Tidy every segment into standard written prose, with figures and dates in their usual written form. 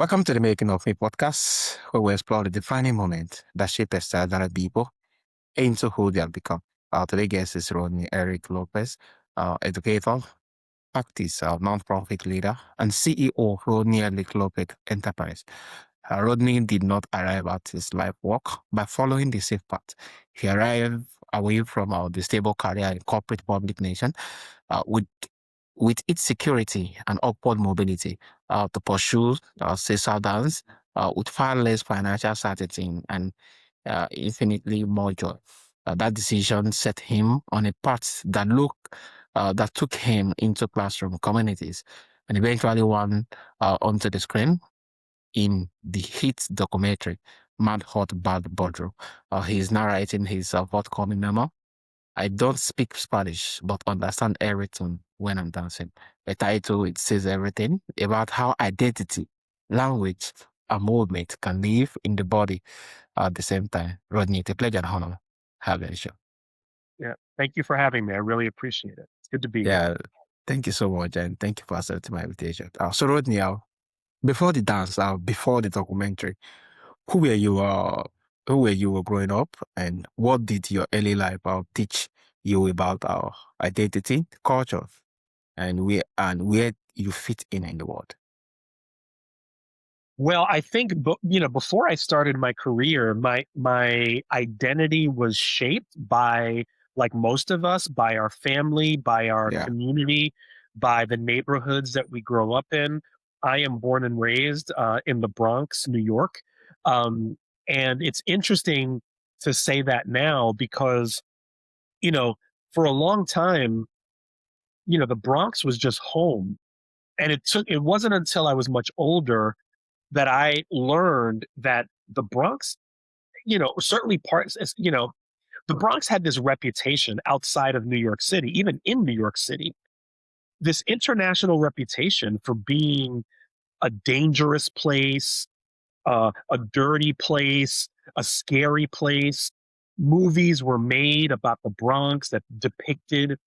Welcome to the Making of Me podcast, where we explore the defining moment that shaped extraordinary people into who they have become. Our today's guest is Rodney Eric López, educator, practice, non-profit leader, and CEO of Rodney Eric López Enterprise. Rodney did not arrive at his life work by following the safe path. He arrived away from the stable career in corporate public nation with its security and upward mobility to pursue salsa dance with far less financial certainty and infinitely more joy. That decision set him on a path that took him into classroom communities and eventually won onto the screen in the hit documentary Mad Hot Ballroom. He is now writing his forthcoming memoir. I don't speak Spanish, but understand everything when I'm dancing. The title, it says everything about how identity, language, and movement can live in the body at the same time. Rodney, it's a pleasure and honor having you. Show. Yeah. Thank you for having me. I really appreciate it. It's good to be here. Yeah, thank you so much, and thank you for accepting my invitation. So Rodney, before the dance, before the documentary, who were you? Who were you growing up, and what did your early life teach you about our identity, culture, and where you fit in the world? Well, I think before I started my career, my identity was shaped by, like most of us, by our family, by our Yeah, community, by the neighborhoods that we grow up in. I am born and raised in the Bronx, New York, um, and it's interesting to say that now because you know for a long time, the Bronx was just home, and it wasn't until I was much older that I learned that the Bronx, certainly the Bronx had this reputation outside of New York City, even in New York City, this international reputation for being a dangerous place, a dirty place, a scary place. Movies were made about the Bronx that depicted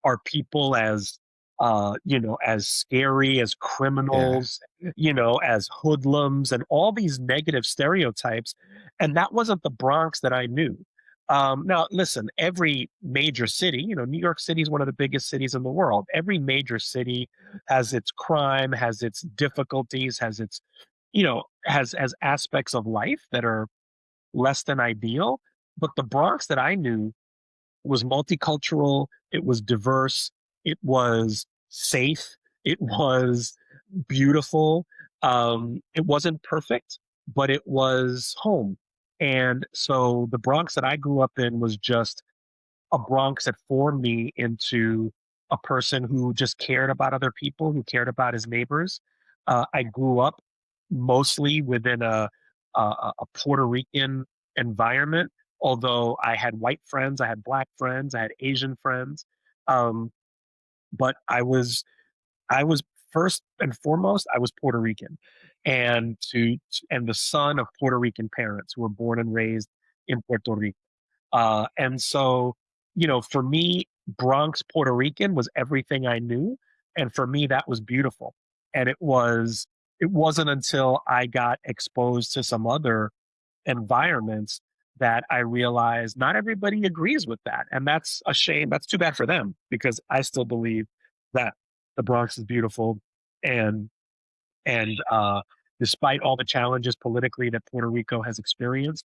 our people as scary, as yeah, criminals, as hoodlums, and all these negative stereotypes. And that wasn't the Bronx that I knew. Now, listen, every major city, New York City is one of the biggest cities in the world. Every major city has its crime, has its difficulties, has aspects of life that are less than ideal. But the Bronx that I knew was multicultural, it was diverse, it was safe, it was beautiful. It wasn't perfect, but it was home. And so the Bronx that I grew up in was just a Bronx that formed me into a person who just cared about other people, who cared about his neighbors. I grew up mostly within a Puerto Rican environment, although I had white friends, I had black friends, I had Asian friends. Um, but I was first and foremost, I was Puerto Rican, and the son of Puerto Rican parents who were born and raised in Puerto Rico. And so, for me, Bronx Puerto Rican was everything I knew. And for me, that was beautiful. And it wasn't until I got exposed to some other environments that I realized not everybody agrees with that. And that's a shame. That's too bad for them because I still believe that the Bronx is beautiful. And, and despite all the challenges politically that Puerto Rico has experienced,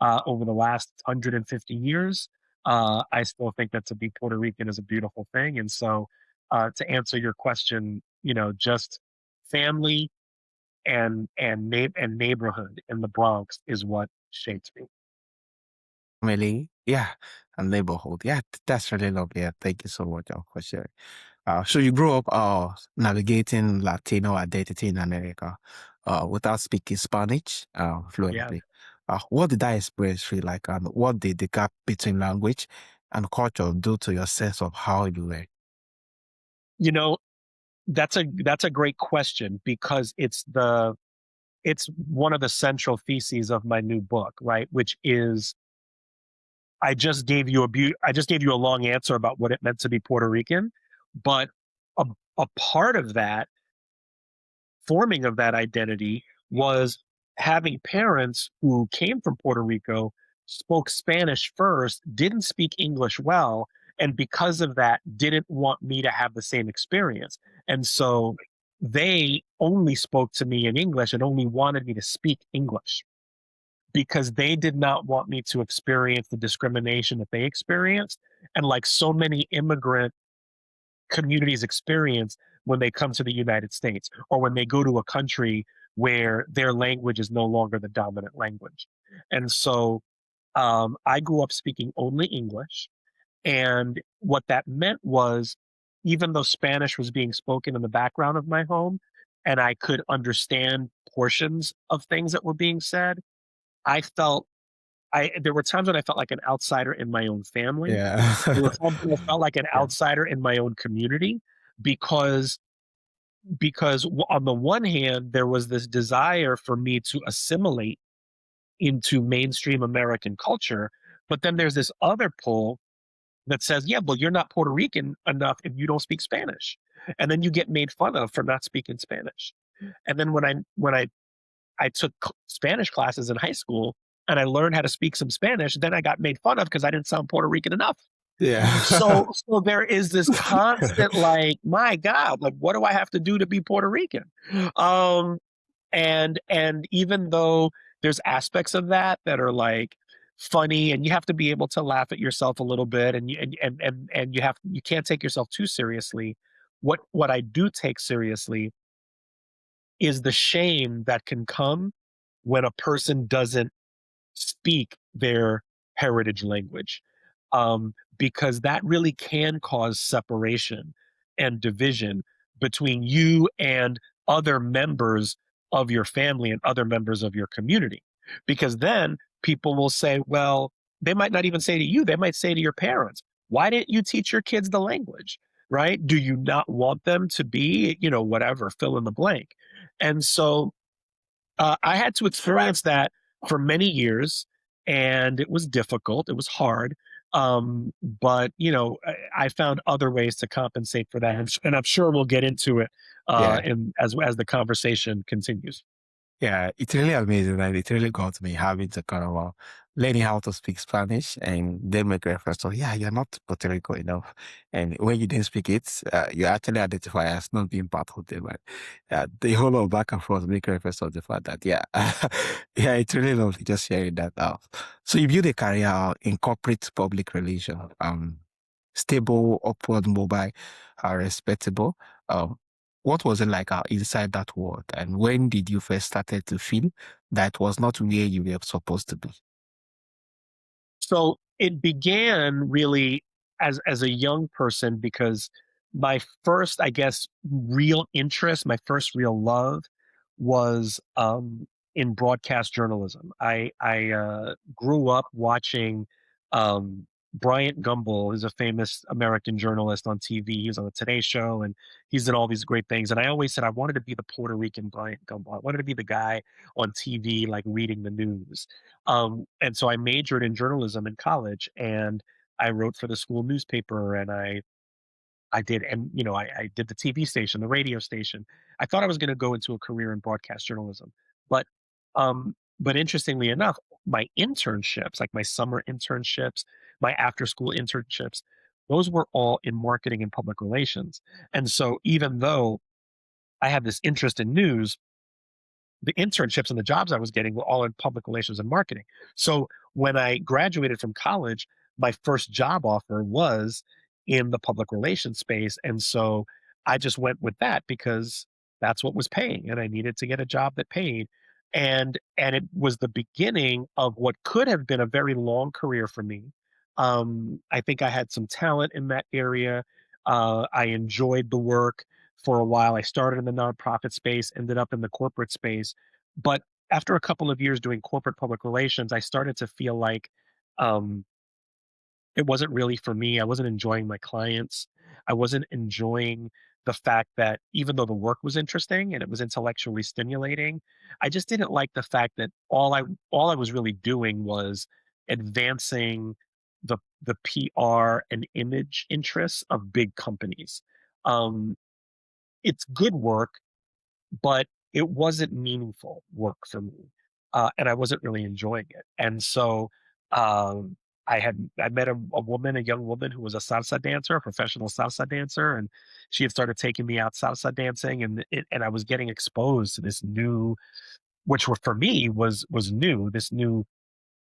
over the last 150 years. I still think that to be Puerto Rican is a beautiful thing. And so, to answer your question, just family and neighborhood in the Bronx is what shaped me. family, yeah, and neighborhood. Yeah, that's really lovely. Yeah, thank you so much for sharing. So you grew up navigating Latino identity in America without speaking Spanish Yeah. fluently. What did that experience feel like, and what did the gap between language and culture do to your sense of how you were? You know, that's a great question because it's one of the central theses of my new book, right? Which is I just gave you a long answer about what it meant to be Puerto Rican, but a, a part of that forming of that identity was having parents who came from Puerto Rico, spoke Spanish first, didn't speak English well, and because of that, didn't want me to have the same experience. And so they only spoke to me in English and only wanted me to speak English because they did not want me to experience the discrimination that they experienced. And like so many immigrant communities experience when they come to the United States or when they go to a country where their language is no longer the dominant language. And so I grew up speaking only English. And what that meant was, even though Spanish was being spoken in the background of my home and I could understand portions of things that were being said, I felt there were times when I felt like an outsider in my own family. Yeah. There were times when I felt like an Yeah. outsider in my own community because on the one hand, there was this desire for me to assimilate into mainstream American culture, but then there's this other pull that says, "Yeah, well, you're not Puerto Rican enough if you don't speak Spanish," and then you get made fun of for not speaking Spanish. And then when I took Spanish classes in high school and I learned how to speak some Spanish, then I got made fun of because I didn't sound Puerto Rican enough. Yeah. So there is this constant like, my God, like what do I have to do to be Puerto Rican? Um, and even though there's aspects of that that are like funny and you have to be able to laugh at yourself a little bit and you can't take yourself too seriously. What I do take seriously is the shame that can come when a person doesn't speak their heritage language, because that really can cause separation and division between you and other members of your family and other members of your community. Because then people will say, well, they might not even say to you, they might say to your parents, why didn't you teach your kids the language? Right? Do you not want them to be, whatever, fill in the blank? And so I had to experience that for many years, and it was difficult. It was hard, but I found other ways to compensate for that, and I'm sure we'll get into it Yeah. in as the conversation continues. Yeah, it's really amazing, and it really got me having to kind of learning how to speak Spanish and then make reference to, yeah, you're not Puerto Rico enough. And when you didn't speak it, you actually identify as not being part of them. But the whole of back and forth make reference to the fact that, yeah, yeah, it's really lovely just hearing that out. So you build a career in corporate public relations, stable, upward, mobile, respectable. Um, what was it like inside that world? And when did you first started to feel that was not where you were supposed to be? So it began really as a young person because my first, I guess, real interest, my first real love was in broadcast journalism. I grew up watching Bryant Gumbel, who's a famous American journalist on TV. He was on the Today Show and he's done all these great things. And I always said I wanted to be the Puerto Rican Bryant Gumbel. I wanted to be the guy on TV, like reading the news. And so I majored in journalism in college and I wrote for the school newspaper and I did and I did the TV station, the radio station. I thought I was going to go into a career in broadcast journalism. But but interestingly enough, my internships, like my summer internships, my after school internships, those were all in marketing and public relations. And so even though I had this interest in news, the internships and the jobs I was getting were all in public relations and marketing. So when I graduated from college, my first job offer was in the public relations space. And so I just went with that because that's what was paying and I needed to get a job that paid. And it was the beginning of what could have been a very long career for me. I think I had some talent in that area. I enjoyed the work for a while. I started in the nonprofit space, ended up in the corporate space. But after a couple of years doing corporate public relations, I started to feel like um, it wasn't really for me. I wasn't enjoying my clients. I wasn't enjoying the fact that even though the work was interesting and it was intellectually stimulating, I just didn't like the fact that all I was really doing was advancing the PR and image interests of big companies. Um, it's good work, but it wasn't meaningful work for me, and I wasn't really enjoying it. And so, um, I met a woman, a young woman who was a salsa dancer, a professional salsa dancer, and she had started taking me out salsa dancing, and I was getting exposed to this new, which were for me was new, this new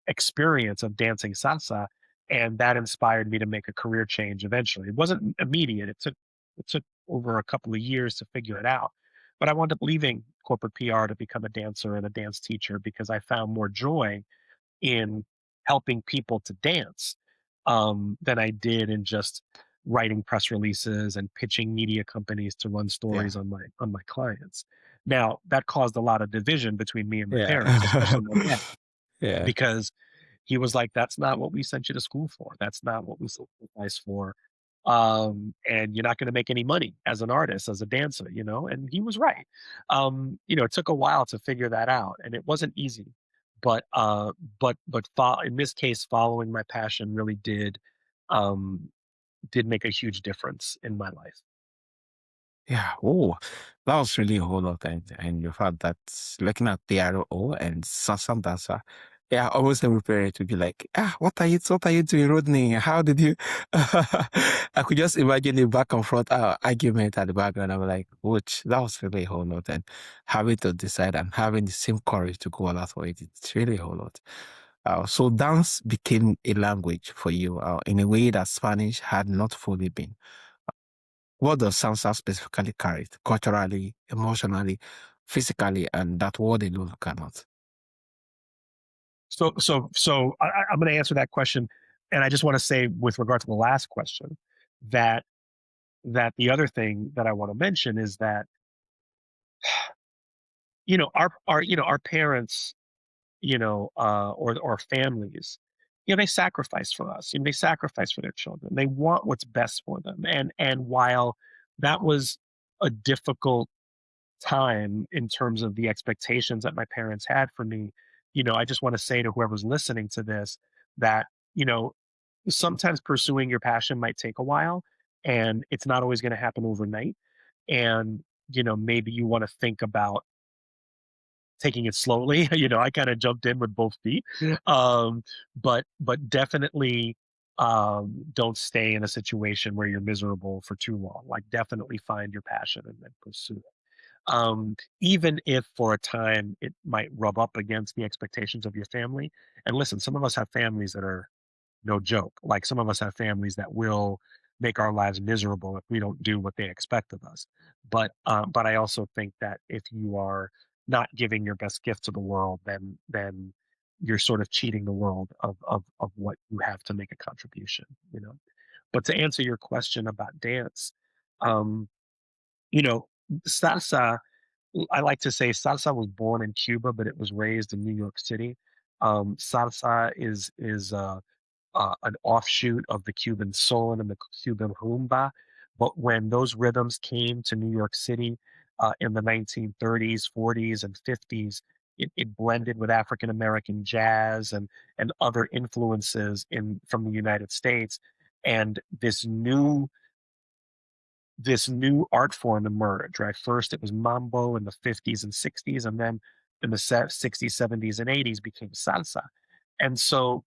experience of dancing salsa, and that inspired me to make a career change eventually. It wasn't immediate. It took over a couple of years to figure it out. But I wound up leaving corporate PR to become a dancer and a dance teacher because I found more joy in helping people to dance, than I did in just writing press releases and pitching media companies to run Yeah. stories on my clients. Now, that caused a lot of division between me and my Yeah. parents, especially my dad, Yeah. because he was like, "That's not what we sent you to school for. That's not what we sacrificed for. And you're not gonna make any money as an artist, as a dancer," you know? And he was right. It took a while to figure that out, and it wasn't easy. But in this case, following my passion really um, did make a huge difference in my life. Yeah. Oh, that was really a whole lot. And you've had that looking at PRO and some dancer. Yeah, almost every parent would be like, what are you doing, Rodney? How did you I could just imagine the back and front argument at the background. I'm like, which that was really a whole lot. And having to decide and having the same courage to go all out for it, it's really a whole lot. So dance became a language for you in a way that Spanish had not fully been. What does salsa specifically carry culturally, emotionally, physically, and that word alone cannot? I'm going to answer that question, and I just want to say, with regard to the last question, that the other thing that I want to mention is that our parents, or families, they sacrifice for us, and they sacrifice for their children. They want what's best for them, and while that was a difficult time in terms of the expectations that my parents had for me, I just want to say to whoever's listening to this that, you know, sometimes pursuing your passion might take a while, and it's not always going to happen overnight. And, maybe you want to think about taking it slowly. I kind of jumped in with both feet. But definitely, don't stay in a situation where you're miserable for too long. Like, definitely find your passion and then pursue it. Even if for a time it might rub up against the expectations of your family. And listen, some of us have families that are no joke. Like, some of us have families that will make our lives miserable if we don't do what they expect of us. But I also think that if you are not giving your best gift to the world, then you're sort of cheating the world of what you have to make a contribution. But to answer your question about dance, um, you know, salsa, I like to say salsa was born in Cuba, but it was raised in New York City. Salsa is an offshoot of the Cuban soul and the Cuban rumba. But when those rhythms came to New York City in the 1930s, 40s, and 50s, it blended with African American jazz and other influences from the United States, and this new art form emerged. Right, first it was mambo in the 50s and 60s, and then in the 60s, 70s, and 80s became salsa. And so,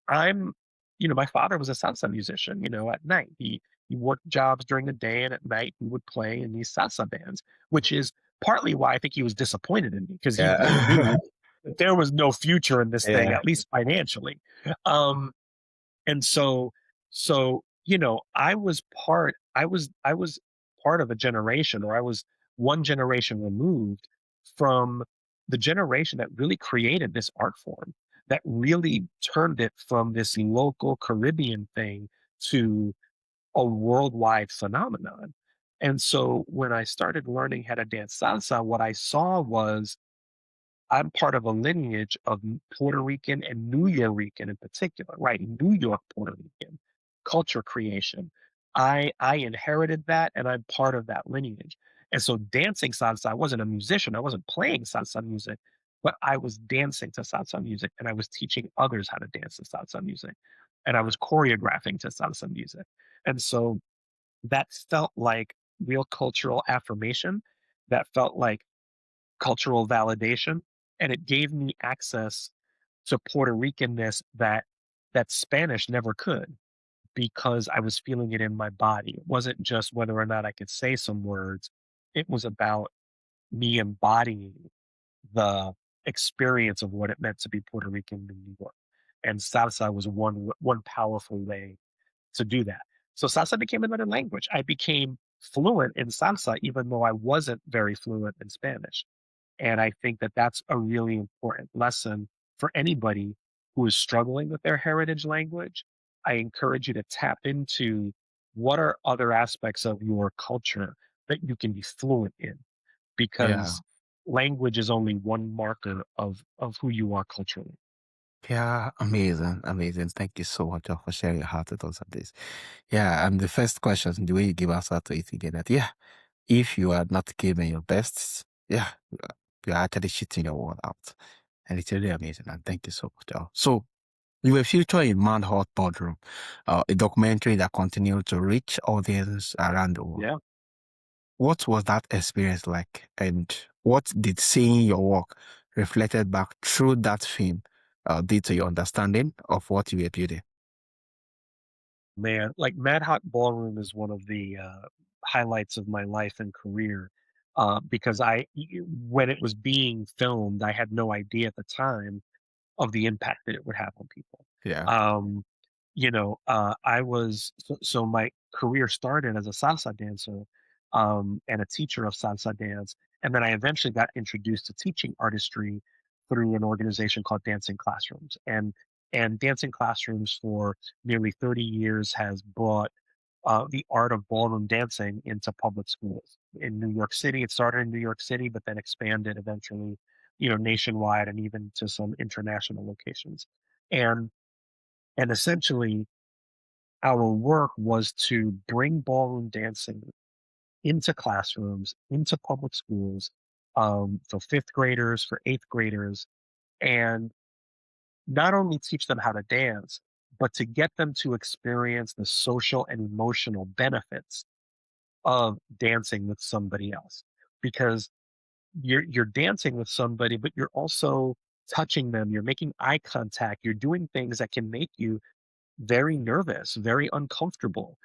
my father was a salsa musician, at night. He worked jobs during the day, and at night he would play in these salsa bands, which is partly why I think he was disappointed in me, because he Yeah. knew that there was no future in this thing, Yeah. at least financially. Um, and so, I was part of a generation, or I was one generation removed from the generation that really created this art form, that really turned it from this local Caribbean thing to a worldwide phenomenon. And so when I started learning how to dance salsa, what I saw was I'm part of a lineage of Puerto Rican and New Yorican in particular, right? New York Puerto Rican culture creation. I inherited that, and I'm part of that lineage. And so dancing salsa, I wasn't a musician. I wasn't playing salsa music, but I was dancing to salsa music, and I was teaching others how to dance to salsa music. And I was choreographing to salsa music. And so that felt like real cultural affirmation. that felt like cultural validation, and it gave me access to Puerto Ricanness that Spanish never could because I was feeling it in my body. It wasn't just whether or not I could say some words. It was about me embodying the experience of what it meant to be Puerto Rican in New York. And salsa was one powerful way to do that. So salsa became another language. I became fluent in salsa, even though I wasn't very fluent in Spanish. And I think that that's a really important lesson for anybody who is struggling with their heritage language. I encourage you to tap into what are other aspects of your culture that you can be fluent in, Yeah. because language is only one marker of who you are culturally. Yeah, amazing, amazing. Thank you so much for sharing your heart with us on this. Yeah, and the first question, the way you give answer to it again, that yeah, if you are not giving your best, yeah, you are actually shitting your world out. And it's really amazing. And thank you so much. So you were featured in Mad Hot Ballroom, a documentary that continued to reach audience around the world. Yeah. What was that experience like? And what did seeing your work reflected back through that film did to your understanding of what you were building? Man, like Mad Hot Ballroom is one of the highlights of my life and career, because when it was being filmed, I had no idea at the time of the impact that it would have on people. Yeah, Um, I was so my career started as a salsa dancer, and a teacher of salsa dance, and then I eventually got introduced to teaching artistry through an organization called Dancing Classrooms, and Dancing Classrooms for nearly 30 years has brought the art of ballroom dancing into public schools in New York City. It started in New York City, but then expanded eventually, nationwide and even to some international locations. And and essentially, our work was to bring ballroom dancing into classrooms, into public schools, for fifth graders, for eighth graders, and not only teach them how to dance, but to get them to experience the social and emotional benefits of dancing with somebody else, because you're dancing with somebody, but you're also touching them, you're making eye contact, you're doing things that can make you very nervous, very uncomfortable,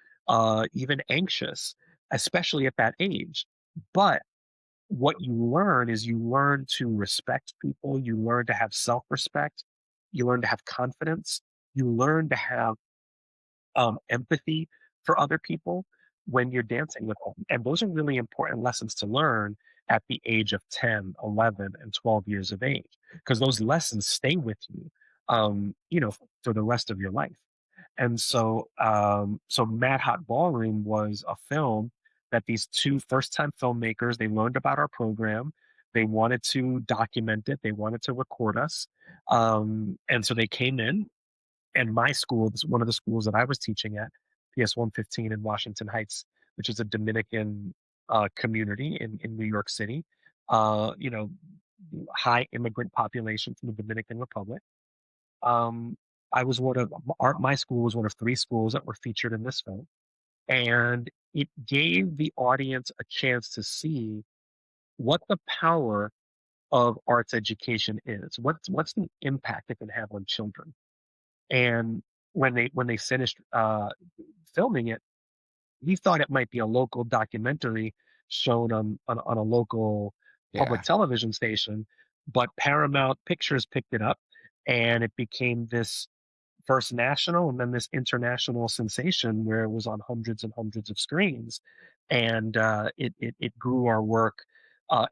even anxious, especially at that age. But what you learn is you learn to respect people, you learn to have self-respect, you learn to have confidence, you learn to have empathy for other people when you're dancing with them. And those are really important lessons to learn at the age of 10, 11, and 12 years of age, because those lessons stay with you, for the rest of your life. And so Mad Hot Ballroom was a film that these two first-time filmmakers, they learned about our program. They wanted to document it. They wanted to record us. And so they came in, and my school, this is one of the schools that I was teaching at, PS 115 in Washington Heights, which is a Dominican community in New York City. Uh, you know, High immigrant population from the Dominican Republic. Um, I was one of my school was one of three schools that were featured in this film, and it gave the audience a chance to see what the power of arts education is. What's the impact it can have on children? And when they finished filming it, he thought it might be a local documentary shown on a local public yeah, television station, but Paramount Pictures picked it up, and it became this first national and then this international sensation where it was on hundreds and hundreds of screens, and it grew our work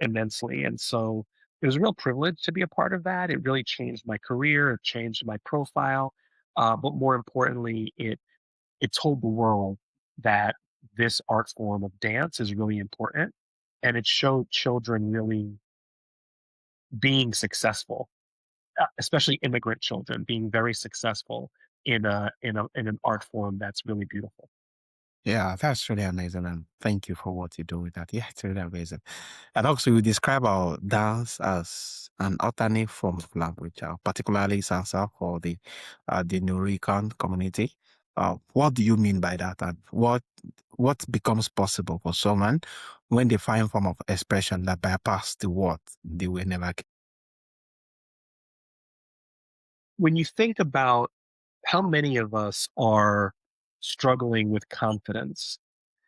immensely. And so it was a real privilege to be a part of that. It really changed my career, it changed my profile, but more importantly, it told the world that this art form of dance is really important, and it showed children really being successful, especially immigrant children being very successful in an art form that's really beautiful. yeah. That's really amazing, and thank you for what you do with that. Yeah, it's really amazing. And also, you describe our dance as an alternate form of language, particularly salsa for the Puerto Rican community. What do you mean by that? And what becomes possible for someone when they find form of expression that bypass the word they will never get? When you think about how many of us are struggling with confidence,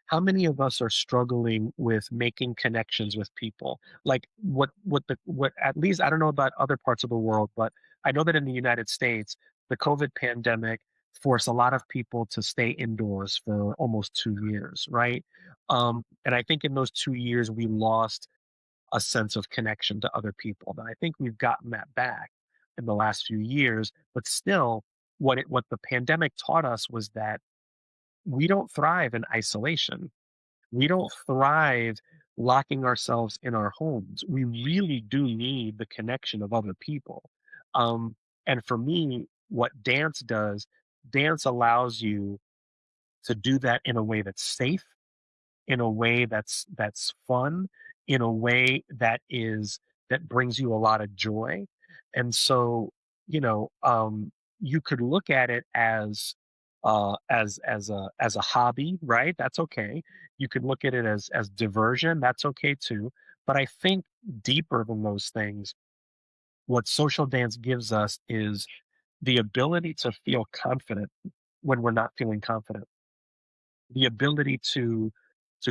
how many of us are struggling with making connections with people? Like what at least I don't know about other parts of the world, but I know that in the United States, the COVID pandemic forced a lot of people to stay indoors for almost 2 years, right? And I think in those 2 years we lost a sense of connection to other people. And I think we've gotten that back in the last few years, but still what the pandemic taught us was that we don't thrive in isolation. We don't thrive locking ourselves in our homes. We really do need the connection of other people. Um, and for me, what dance allows you to do that in a way that's safe, in a way that's fun, in a way that brings you a lot of joy. And so, you know, you could look at it as a hobby, right? That's okay. You could look at it as diversion. That's okay too. But I think deeper than those things, what social dance gives us is the ability to feel confident when we're not feeling confident, the ability to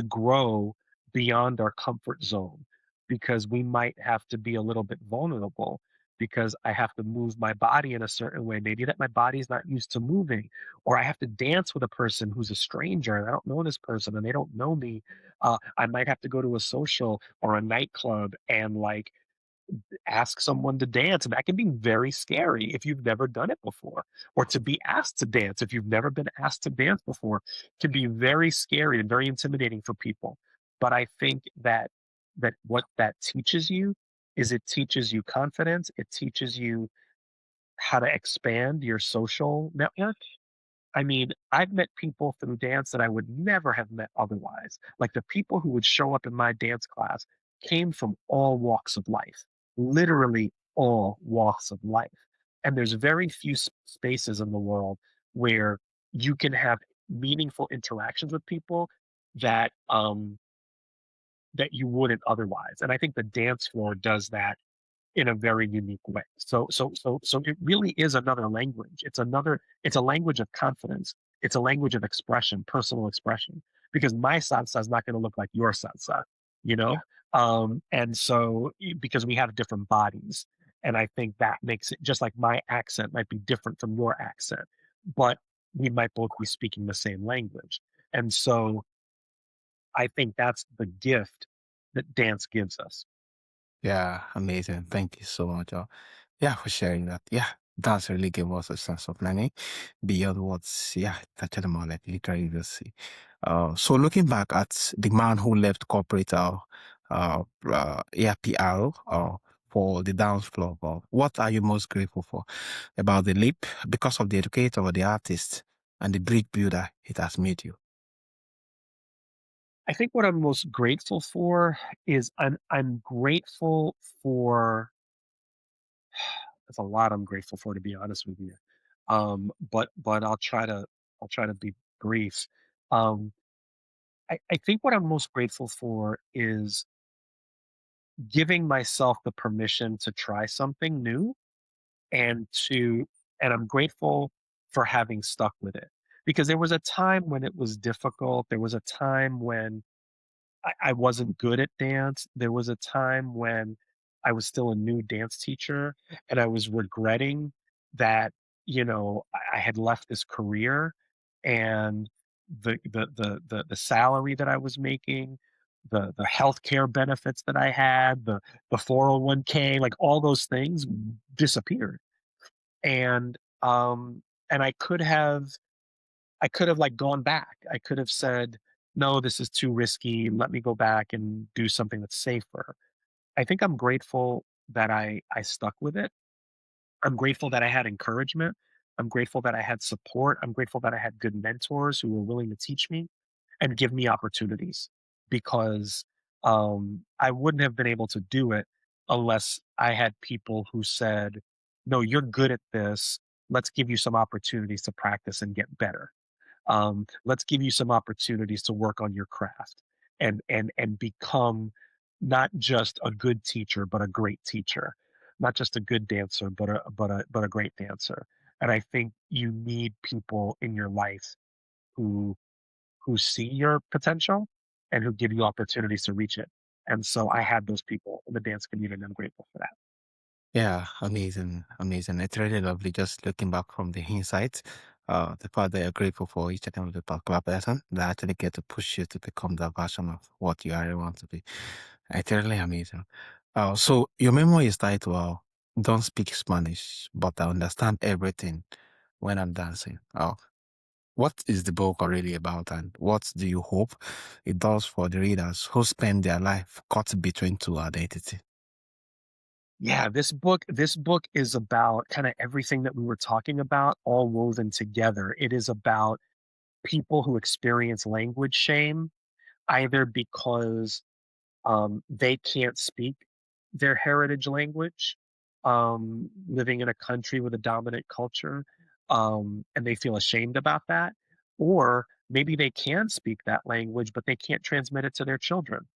grow beyond our comfort zone, because we might have to be a little bit vulnerable, because I have to move my body in a certain way, maybe that my body's not used to moving, or I have to dance with a person who's a stranger and I don't know this person and they don't know me. I might have to go to a social or a nightclub and like ask someone to dance, and that can be very scary if you've never done it before, or to be asked to dance if you've never been asked to dance before can be very scary and very intimidating for people. But I think that what that teaches you is it teaches you confidence, it teaches you how to expand your social network. I mean, I've met people through dance that I would never have met otherwise. Like the people who would show up in my dance class came from all walks of life, literally all walks of life. And there's very few spaces in the world where you can have meaningful interactions with people that that you wouldn't otherwise. And I think the dance floor does that in a very unique way. So it really is another language. It's a language of confidence. It's a language of expression, personal expression, because my salsa is not going to look like your salsa, you know? And so because we have different bodies. And I think that makes it just like my accent might be different from your accent, but we might both be speaking the same language. And so I think that's the gift that dance gives us. Yeah, amazing. Thank you so much. Yeah, for sharing that. Yeah, that's really gave us a sense of learning beyond what's, yeah, touching more like literally just see. So looking back at the man who left corporate yeah, PR for the dance floor, what are you most grateful for about the leap because of the educator or the artist and the bridge builder it has made you? I think what I'm most grateful for is I'm grateful for there's a lot I'm grateful for, to be honest with you. But I'll try to be brief. Um, I think what I'm most grateful for is giving myself the permission to try something new and to and I'm grateful for having stuck with it. Because there was a time when it was difficult. There was a time when I wasn't good at dance. There was a time when I was still a new dance teacher and I was regretting that, you know, I had left this career and the salary that I was making, the healthcare benefits that I had, the 401k, like all those things disappeared. And and I could have like gone back. I could have said, "No, this is too risky. Let me go back and do something that's safer." I think I'm grateful that I stuck with it. I'm grateful that I had encouragement. I'm grateful that I had support. I'm grateful that I had good mentors who were willing to teach me and give me opportunities, because I wouldn't have been able to do it unless I had people who said, "No, you're good at this. Let's give you some opportunities to practice and get better." Let's give you some opportunities to work on your craft and become not just a good teacher, but a great teacher, not just a good dancer, but a great dancer. And I think you need people in your life who who see your potential and who give you opportunities to reach it. And so I had those people in the dance community, and I'm grateful for that. Yeah, amazing, amazing. It's really lovely just looking back from the inside. The fact that you're grateful for each and every particular person that actually get to push you to become that version of what you really want to be. It's really amazing. So your memoir is titled Don't Speak Spanish, but I Understand Everything When I'm Dancing. What is the book really about, and what do you hope it does for the readers who spend their life caught between two identities? Yeah, this book is about kind of everything that we were talking about all woven together. It is about people who experience language shame either because they can't speak their heritage language, living in a country with a dominant culture, and they feel ashamed about that. Or maybe they can speak that language, but they can't transmit it to their children.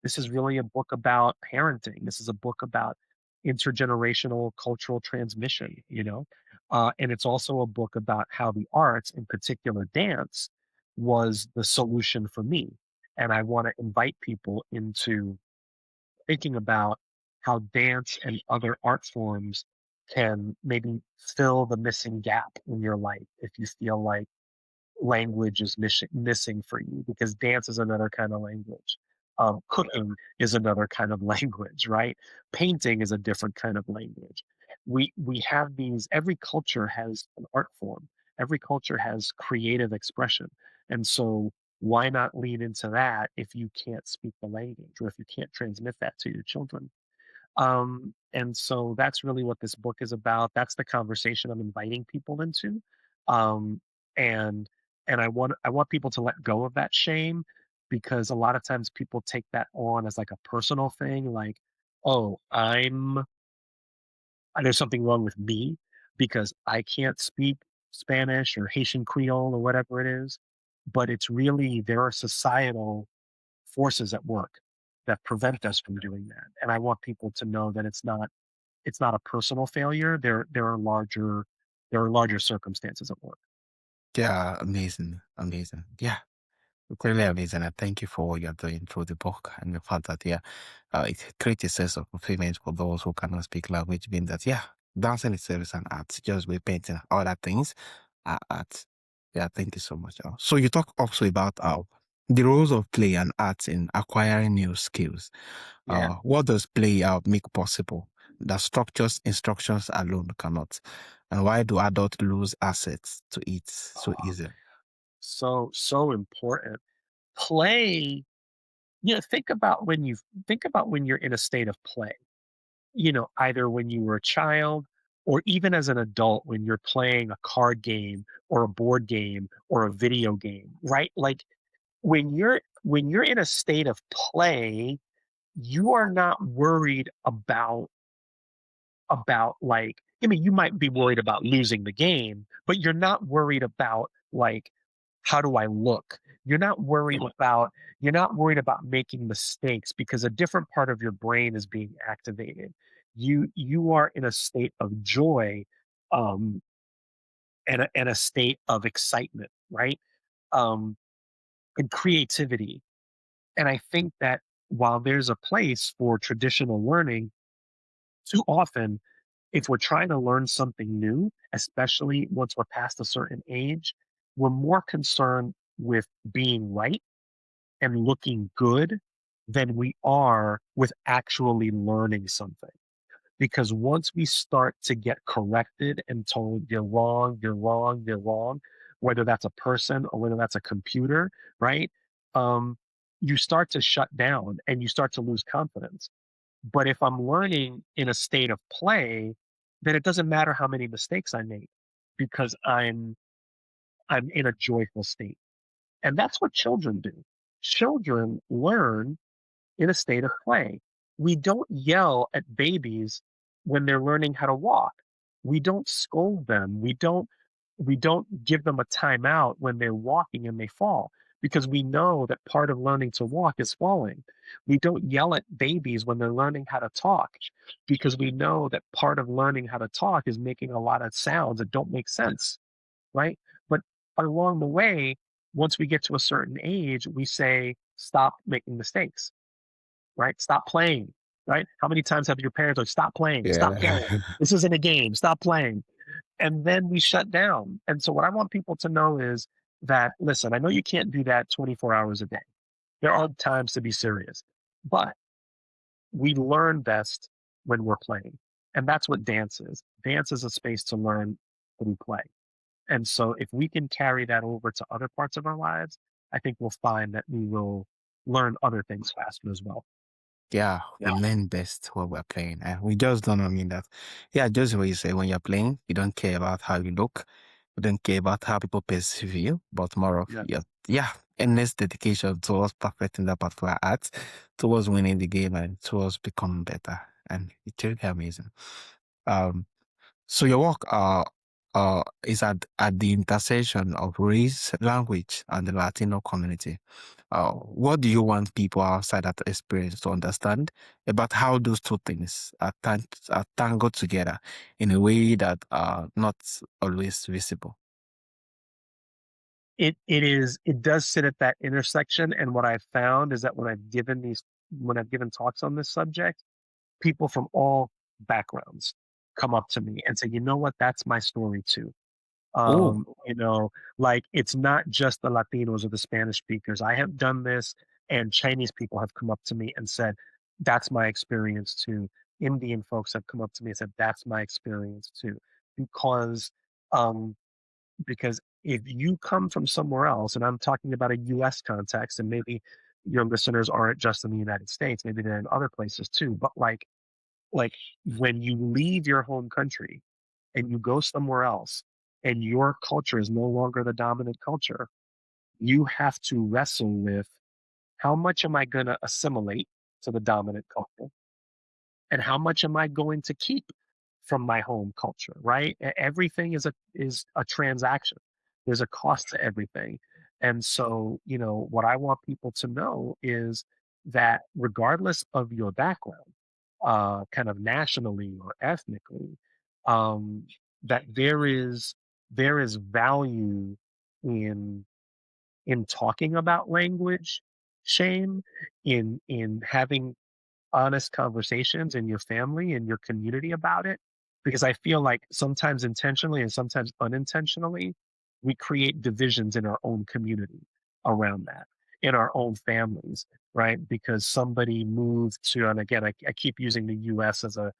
This is really a book about parenting. This is a book about intergenerational cultural transmission, and it's also a book about how the arts, in particular dance, was the solution for me. And I want to invite people into thinking about how dance and other art forms can maybe fill the missing gap in your life if you feel like language is missing for you, because dance is another kind of language. Cooking is another kind of language, right? Painting is a different kind of language. We have these. Every culture has an art form. Every culture has creative expression, and so why not lean into that if you can't speak the language or if you can't transmit that to your children? And so that's really what this book is about. That's the conversation I'm inviting people into. Um, and and I want people to let go of that shame, because a lot of times people take that on as like a personal thing, like, oh, there's something wrong with me because I can't speak Spanish or Haitian Creole or whatever it is. But it's really, there are societal forces at work that prevent us from doing that. And I want people to know that it's not a personal failure. There are larger circumstances at work. Yeah, amazing, amazing. Yeah, really amazing. And thank you for what you're doing through the book and the fact that, yeah, it creates a sense of fulfillment for those who cannot speak language, being that, yeah, dancing itself is an art, just with painting, other things are art. Yeah, thank you so much. So you talk also about the roles of play and art in acquiring new skills. Yeah. What does play make possible that structures instructions alone cannot? And why do adults lose assets to it so Oh, easily? so important. Play, think about when you're in a state of play, either when you were a child or even as an adult when you're playing a card game or a board game or a video game, right? Like when you're in a state of play, you are not worried about like, I mean, you might be worried about losing the game, but you're not worried about like, how do I look? You're not worried about making mistakes because a different part of your brain is being activated. You are in a state of joy, um and a state of excitement, right? Um and creativity. And I think that while there's a place for traditional learning, too often, if we're trying to learn something new, especially once we're past a certain age, we're more concerned with being right and looking good than we are with actually learning something. Because once we start to get corrected and told you're wrong, you're wrong, you're wrong, whether that's a person or whether that's a computer, right? Um, you start to shut down and you start to lose confidence. But if I'm learning in a state of play, then it doesn't matter how many mistakes I make because I'm in a joyful state. And that's what children do. Children learn in a state of play. We don't yell at babies when they're learning how to walk. We don't scold them. We don't we don't give them a timeout when they're walking and they fall because we know that part of learning to walk is falling. We don't yell at babies when they're learning how to talk because we know that part of learning how to talk is making a lot of sounds that don't make sense, right? But along the way, once we get to a certain age, we say, stop making mistakes, right? Stop playing, right? How many times have your parents like, stop playing, stop Yeah. playing? This isn't a game, stop playing. And then we shut down. And so what I want people to know is that, listen, I know you can't do that 24 hours a day. There are times to be serious, but we learn best when we're playing. And that's what dance is. Dance is a space to learn through play. And so if we can carry that over to other parts of our lives, I think we'll find that we will learn other things faster as well. Yeah, we Yeah. learn best when we're playing. And we just don't mean that. Yeah, just what you say, when you're playing, you don't care about how you look. You don't care about how people perceive you, but more of Yeah. your, yeah, endless dedication towards perfecting that particular art, towards winning the game and towards becoming better. And it's really amazing. Um, so your work is at the intersection of race, language, and the Latino community. What do you want people outside that experience to understand about how those two things are tangled together in a way that are not always visible? It does sit at that intersection. And what I've found is that when I've given talks on this subject, people from all backgrounds come up to me and say, you know what, that's my story too. Oh, You know, like it's not just the Latinos or the Spanish speakers. I have done this, and Chinese people have come up to me and said, "That's my experience too." Indian folks have come up to me and said, "That's my experience too," because um, because if you come from somewhere else, and I'm talking about a U.S. context, and maybe your listeners aren't just in the United States, maybe they're in other places too, but like when you leave your home country and you go somewhere else and your culture is no longer the dominant culture, you have to wrestle with how much am I going to assimilate to the dominant culture and how much am I going to keep from my home culture, right? Everything is a transaction. There's a cost to everything. And so, what I want people to know is that regardless of your background, kind of nationally or ethnically, um, that there is value in talking about language shame, in having honest conversations in your family and your community about it, because I feel like sometimes intentionally and sometimes unintentionally we create divisions in our own community around that, in our own families, right? Because somebody moved to, and again, I keep using the US as a,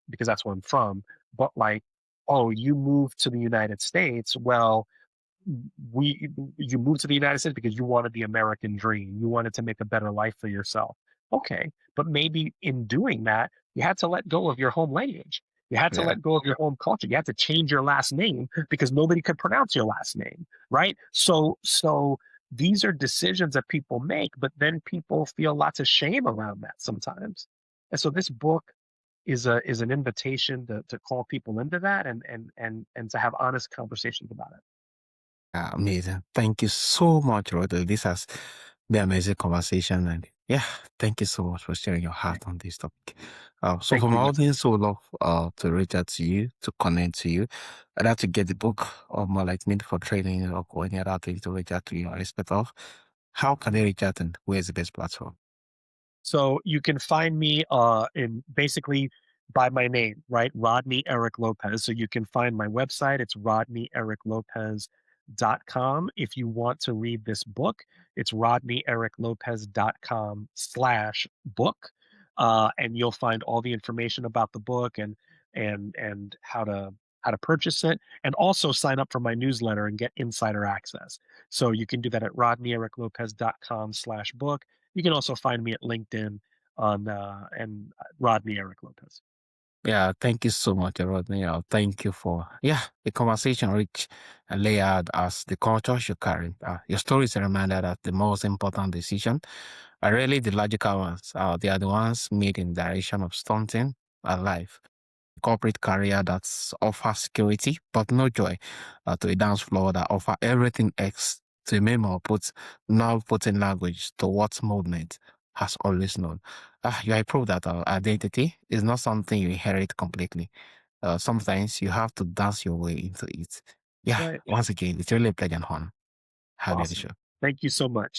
because that's where I'm from, but like, oh, you moved to the United States. Well, we you moved to the United States because you wanted the American dream. You wanted to make a better life for yourself. Okay, but maybe in doing that, you had to let go of your home language. You had to yeah. let go of your home culture. You had to change your last name because nobody could pronounce your last name, right? So these are decisions that people make, but then people feel lots of shame around that sometimes. And so this book is an invitation to call people into that and to have honest conversations about it. Amazing. Thank you so much, Rodel. This has been an amazing conversation. And yeah, thank you so much for sharing your heart on this topic. So Thank from you. our audience who would love to reach out to you, to connect to you, either to get the book or more like need for training or any other thing to reach out to you in respect of, how can they reach out and where's the best platform? So you can find me in basically by my name, right? Rodney Eric Lopez. So you can find my website. It's rodneyericlopez.com. If you want to read this book, it's rodneyericlopez.com/book. And you'll find all the information about the book and how to purchase it, and also sign up for my newsletter and get insider access. So you can do that at rodneyericlopez.com/book. You can also find me at LinkedIn on and Rodney Eric Lopez. Yeah, thank you so much, Rodney. Thank you for the conversation rich and layered as the culture you carry. Your story is a reminder that the most important decision are really the logical ones. They are the ones made in direction of stunting our life. corporate career that's offer security but no joy, to a dance floor that offer everything else, to a Memoir now putting language to what movement has always known. You are proof that identity is not something you inherit completely. Sometimes you have to dance your way into it. That's Yeah, right. once again, it's really a pleasure and honor having you on the Awesome. show. Thank you so much.